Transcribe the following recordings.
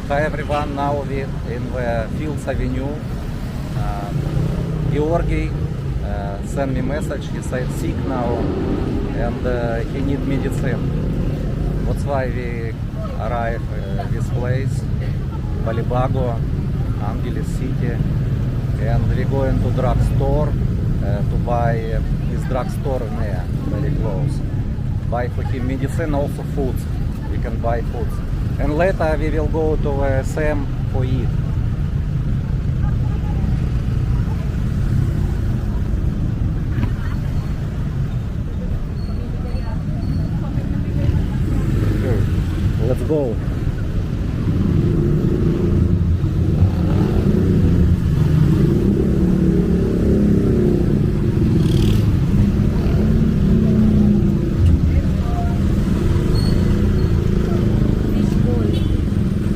Hi everyone, now we in the Fields Avenue. Georgi sent me message, he said sick now and he need medicine. That's why we arrive this place, Balibago, Angeles City, and we going to drugstore to buy this drugstore near, very close. Buy for him medicine, also food. We can buy food. And later we will go to Sam for eat. Let's go.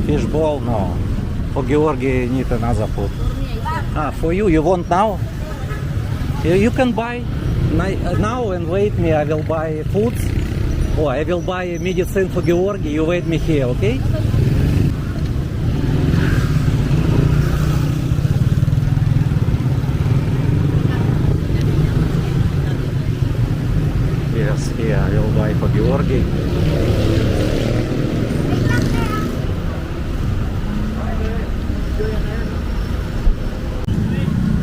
Fishball, no. For Georgi need another food. For you want now? You can buy now and wait me, I will buy food. Oh, I will buy medicine for Georgi, you wait me here, okay? Yes, here I will buy for Georgi.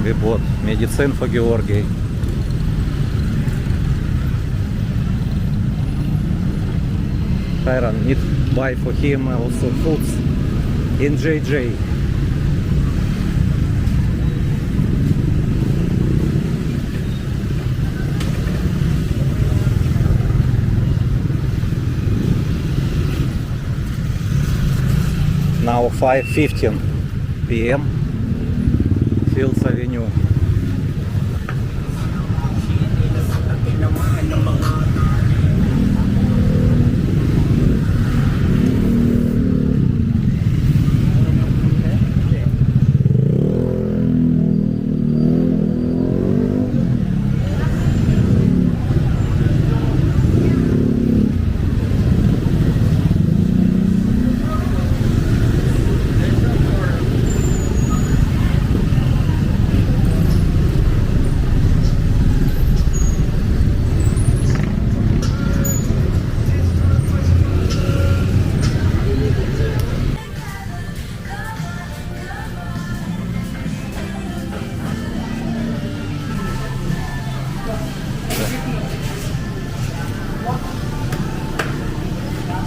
We bought medicine for Georgi. Tyron need buy for him also foods in JJ. Now 5:15 p.m. Fields Avenue.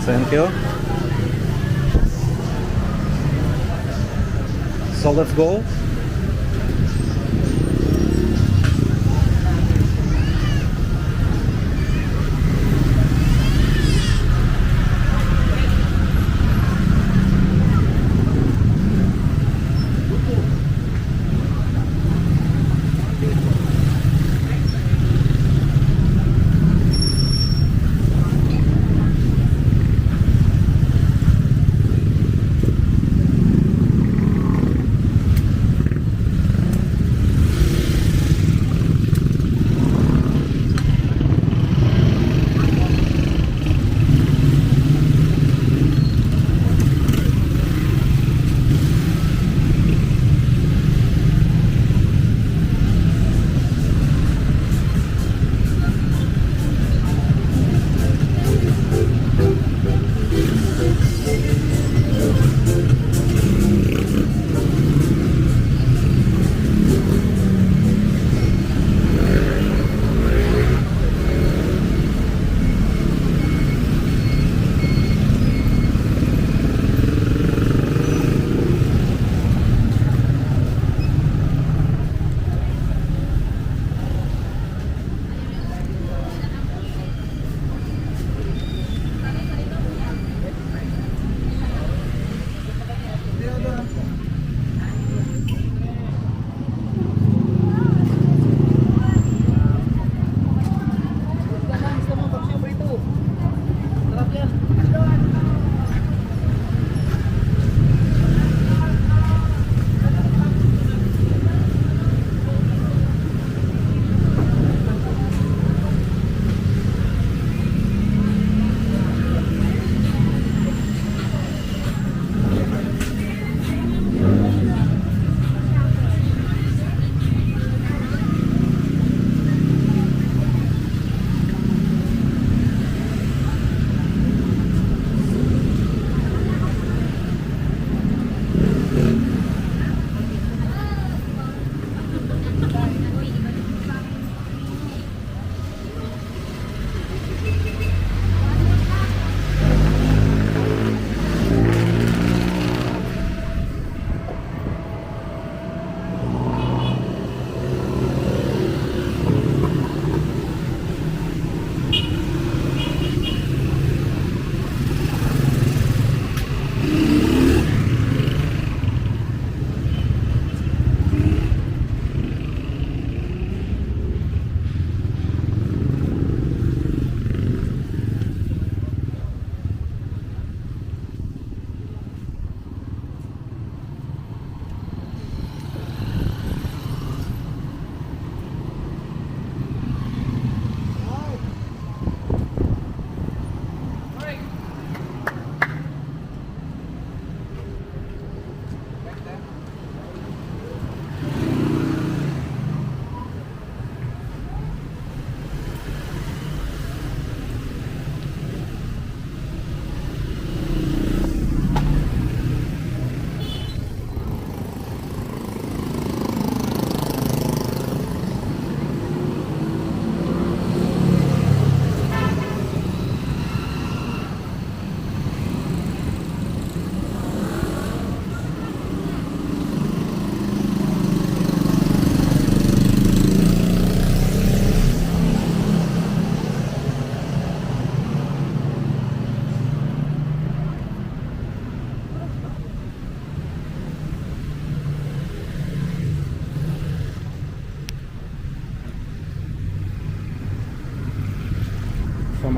Thank you. So let's go.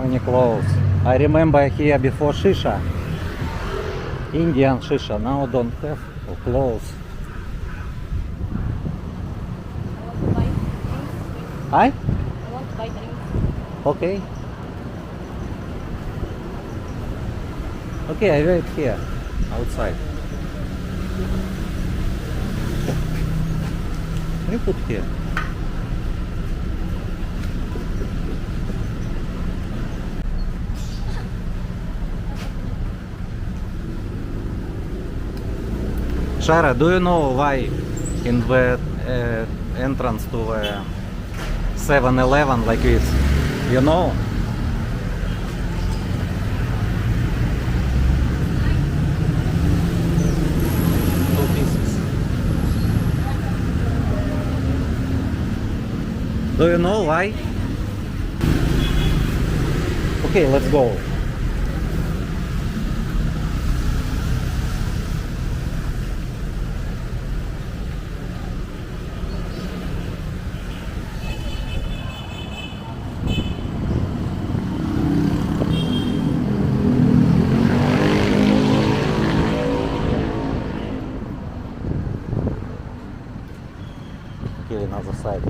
any clothes. I remember here before shisha. Indian shisha. Now don't have clothes. I Hi? want to buy drinks. I want to buy drinks. Okay. Okay, I wait here, outside. Can you put here? Shara, do you know why in the entrance to the 7-Eleven like this? You know? Two pieces. Do you know why? Okay, let's go. Okay, another side.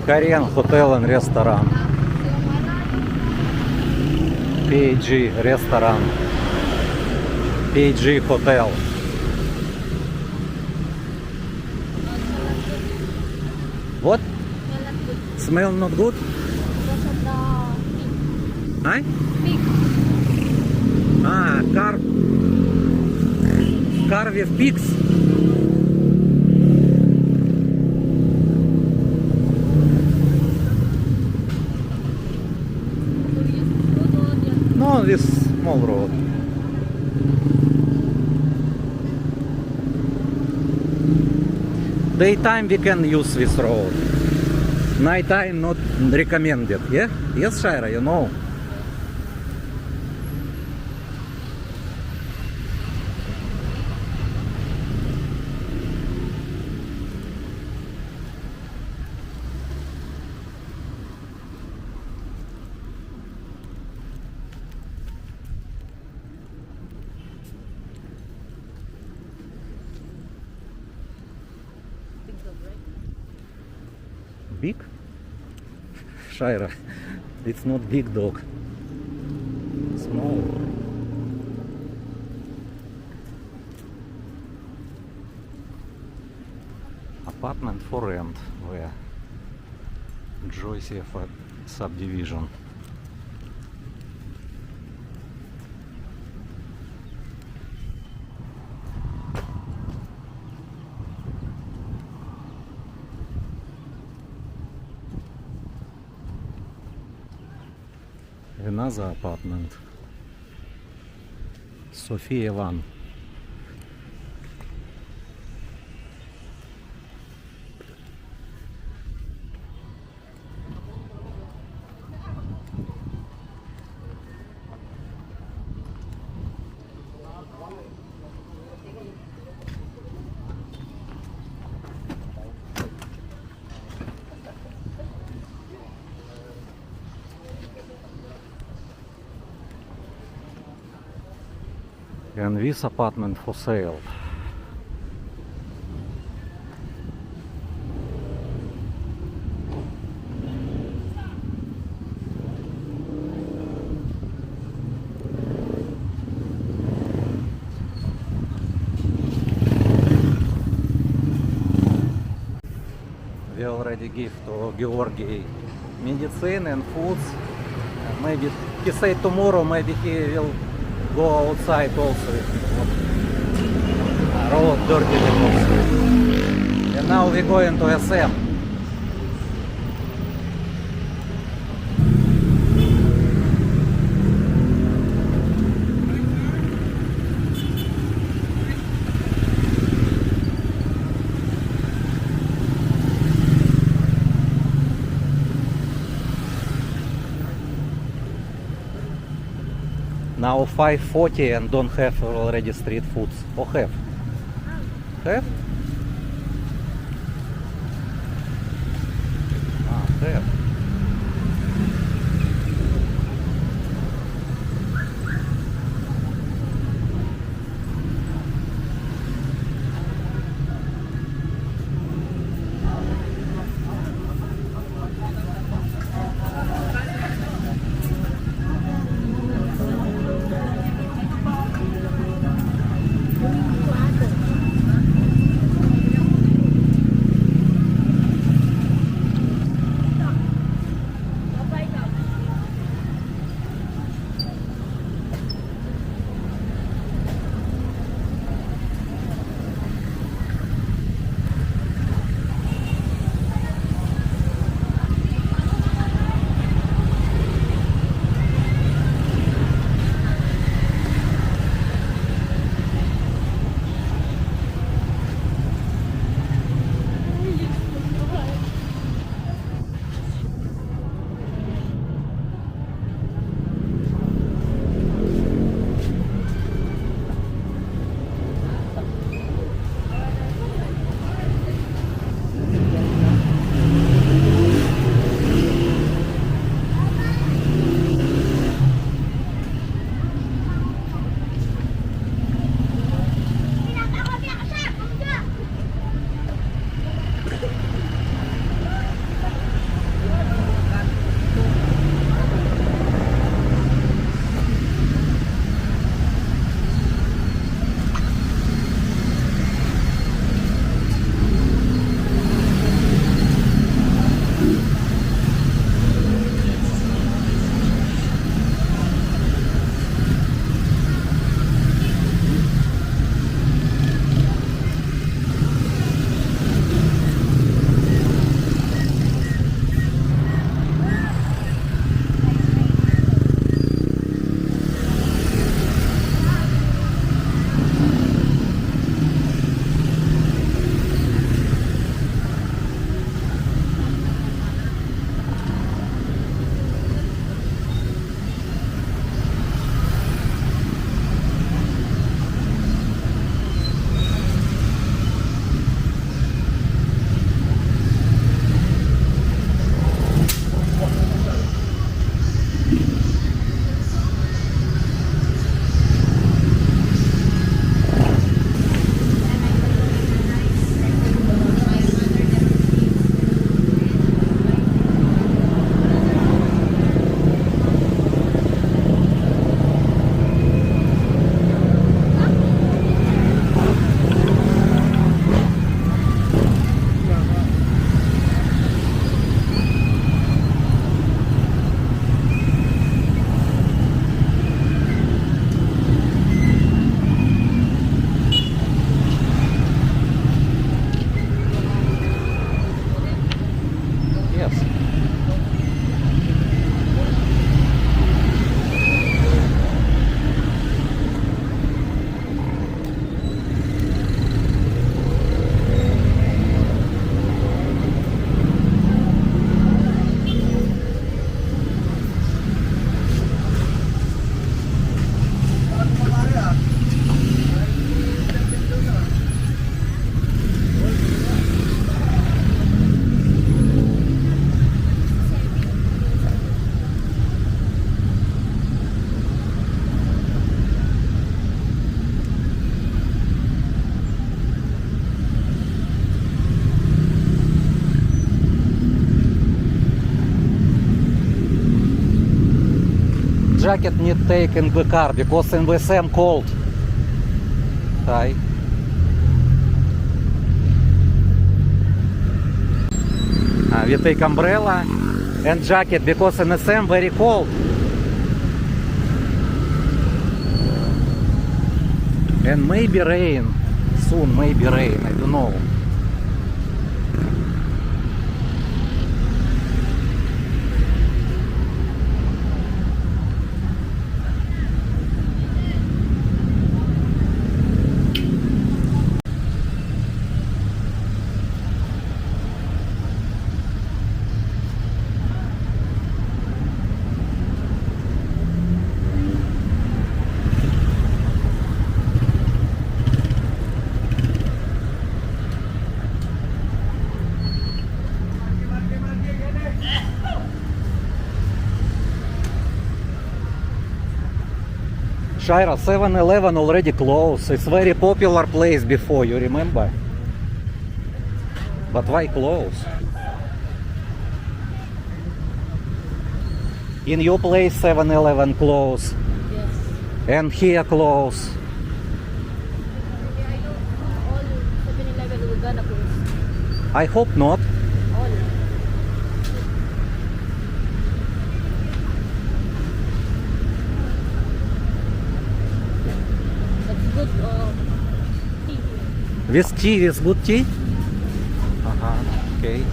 Korean Hotel and Restaurant. PG Restaurant. PG Hotel. What? Well, not good. Smell not good? Because of the Huh? pig. Ah, car with pigs. No, this small road. Daytime we can use this road. Nighttime not recommended. Yeah? Yes, Shaira, you know. Big dog, right? Big? Shaira, it's not big dog. Small. Apartment for rent where Joyce subdivision. Another apartment. Sophia 1. And this apartment for sale. We already give to Georgi medicine and foods. Maybe he said tomorrow maybe he will go outside also. Road dirty also. And now we're going to SM. now 5:40 and don't have already street foods. Or have? Have? Have. Jacket need take in the car because in the same cold. Hi. We take umbrella and jacket because in the same very cold. And maybe rain soon, maybe rain, I don't know. Shaira, 7-Eleven already closed. It's very popular place before, you remember? But why close? In your place 7-Eleven close. Yes. And here close. I know all 7-Eleven will gonna close. I hope not. All. That's good tea. With tea, with good tea? Okay.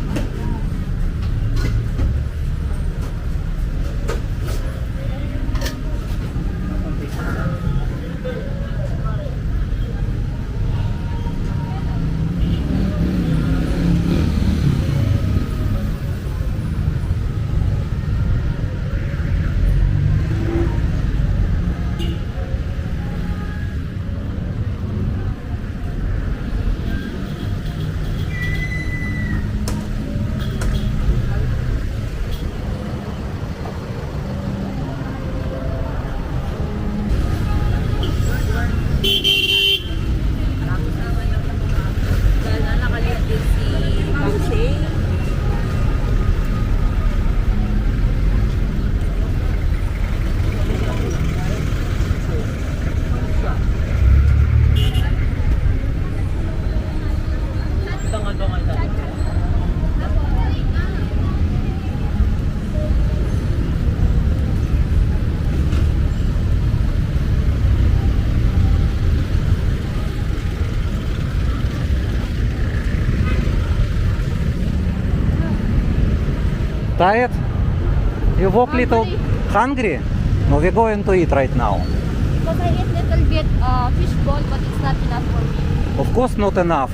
Dahil na nakalipid si Bamshay. Tired? You walk little hungry? No, we're going to eat right now. Because I ate little bit fish ball, but it's not enough for me. Of course not enough.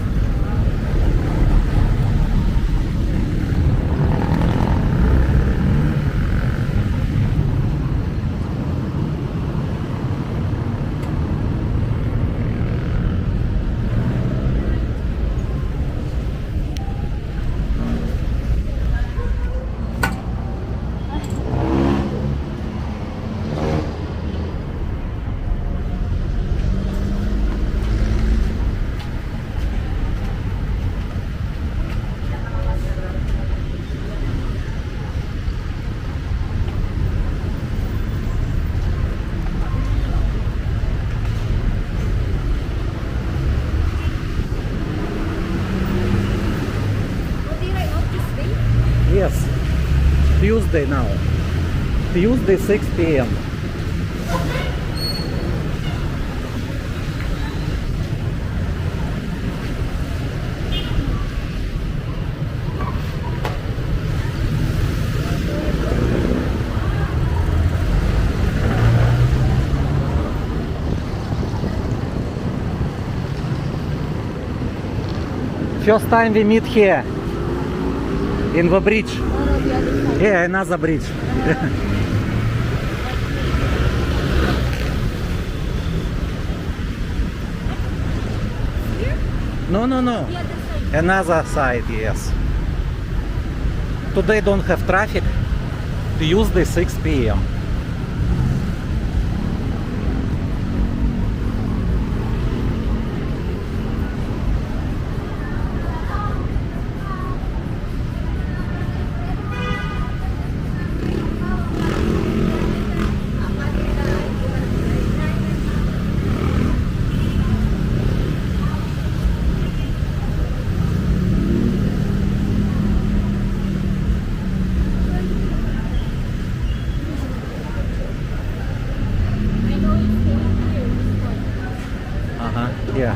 What did I off this day? Yes. Tuesday now. Tuesday 6 p.m. First time we meet here in the bridge. No, no, the other side. Yeah, another bridge. No, no, no. The other side. Another side, yes. Today don't have traffic. Tuesday 6 p.m. I know it's still here. This one. Uh-huh. Yeah.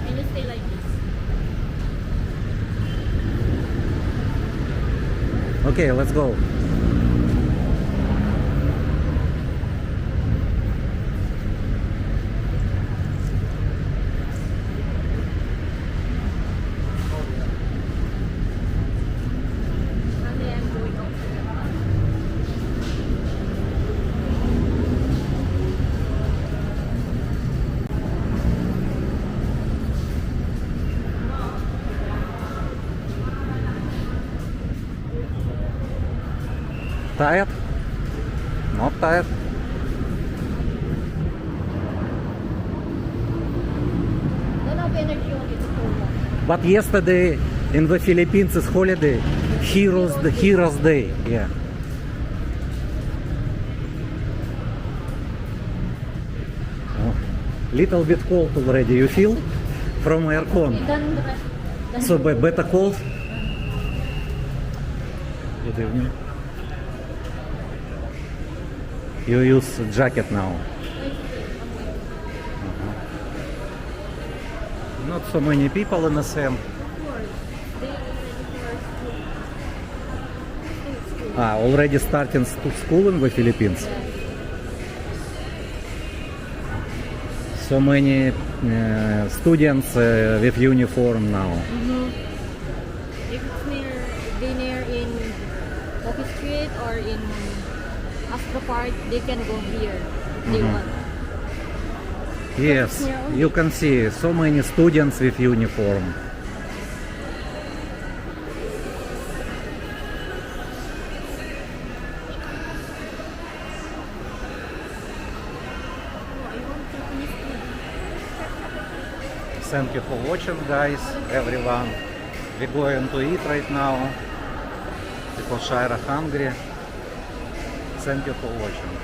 Can you stay like this? Okay, let's go. Sunday I'm going out. Tired? Not tired? Don't have energy only to go walk. But yesterday in the Philippines is holiday. Heroes Day. Yeah. Oh, little bit cold already. You feel from aircon? Then So better cold. Good evening. You use jacket now. Not so many people in the same. Already starting school in the Philippines. So many students with uniform now. if it's near dinner in Coffee Street or in Astro Park, they can go here. They want. Yes, you can see so many students with uniform. Thank you for watching, guys, everyone. We're going to eat right now because Shaira hungry. Thank you for watching.